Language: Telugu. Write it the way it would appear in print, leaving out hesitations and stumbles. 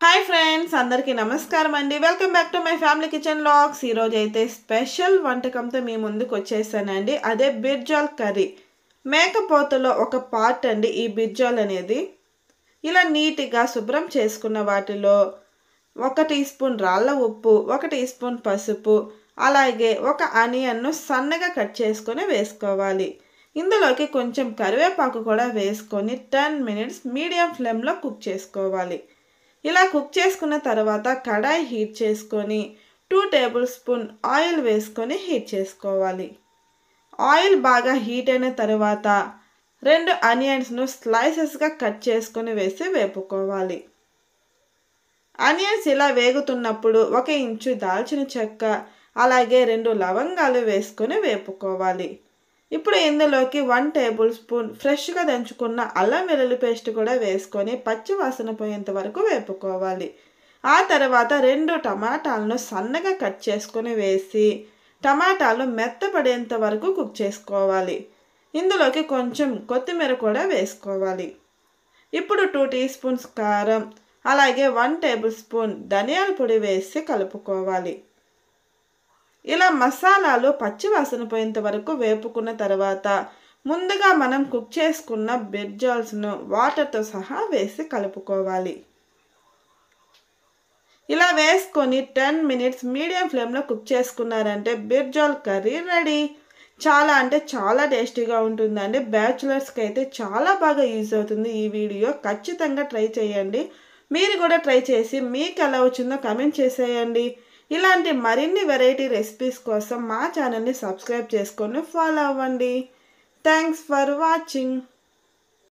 హాయ్ ఫ్రెండ్స్, అందరికీ నమస్కారం అండి. Welcome back to my family kitchen vlogs. ఈరోజు అయితే స్పెషల్ వంటకంతో మీ ముందుకు వచ్చేసానండి. అదే బిర్జాల్ కర్రీ. మేకపోతులో ఒక పార్ట్ అండి ఈ బిర్జాల్ అనేది. ఇలా నీట్గా శుభ్రం చేసుకున్న వాటిలో 1 టీ స్పూన్ రాళ్ళ ఉప్పు, 1 టీ స్పూన్ పసుపు, అలాగే ఒక ఆనియన్ను సన్నగా కట్ చేసుకొని వేసుకోవాలి. ఇందులోకి కొంచెం కరివేపాకు కూడా వేసుకొని 10 మినిట్స్ మీడియం ఫ్లేమ్లో కుక్ చేసుకోవాలి. ఇలా కుక్ చేసుకున్న తర్వాత కడాయి హీట్ చేసుకొని 2 టేబుల్ స్పూన్ ఆయిల్ వేసుకొని హీట్ చేసుకోవాలి. ఆయిల్ బాగా హీట్ అయిన తర్వాత 2 ఆనియన్స్ను స్లైసెస్గా కట్ చేసుకొని వేసి వేపుకోవాలి. ఆనియన్స్ ఇలా వేగుతున్నప్పుడు 1 ఇంచు దాల్చిన చెక్క, అలాగే 2 లవంగాలు వేసుకొని వేపుకోవాలి. ఇప్పుడు ఇందులోకి 1 టేబుల్ స్పూన్ ఫ్రెష్గా దంచుకున్న అల్లం వెల్లుల్లి పేస్ట్ కూడా వేసుకొని పచ్చి వాసన పోయేంత వరకు వేపుకోవాలి. ఆ తర్వాత 2 టమాటాలను సన్నగా కట్ చేసుకొని వేసి టమాటాలు మెత్తపడేంత వరకు కుక్ చేసుకోవాలి. ఇందులోకి కొంచెం కొత్తిమీర కూడా వేసుకోవాలి. ఇప్పుడు 2 టీ స్పూన్స్ కారం, అలాగే 1 టేబుల్ స్పూన్ ధనియాల పొడి వేసి కలుపుకోవాలి. ఇలా మసాలాలు పచ్చి వాసన పోయేంత వరకు వేపుకున్న తర్వాత ముందుగా మనం కుక్ చేసుకున్న బిర్జాల్స్ను వాటర్తో సహా వేసి కలుపుకోవాలి. ఇలా వేసుకొని 10 మినిట్స్ మీడియం ఫ్లేమ్లో కుక్ చేసుకున్నారంటే బిర్జాల్ కర్రీ రెడీ. చాలా టేస్టీగా ఉంటుందండి. బ్యాచులర్స్కి అయితే చాలా బాగా యూజ్ అవుతుంది. ఈ వీడియో ఖచ్చితంగా ట్రై చేయండి. మీరు కూడా ట్రై చేసి మీకు ఎలా వచ్చిందో కమెంట్ చేసేయండి. ఇలాంటి మరిన్ని వెరైటీ రెసిపీస్ కోసం మా ఛానల్ని సబ్స్క్రైబ్ చేసుకొని ఫాలో అవ్వండి. Thanks for watching.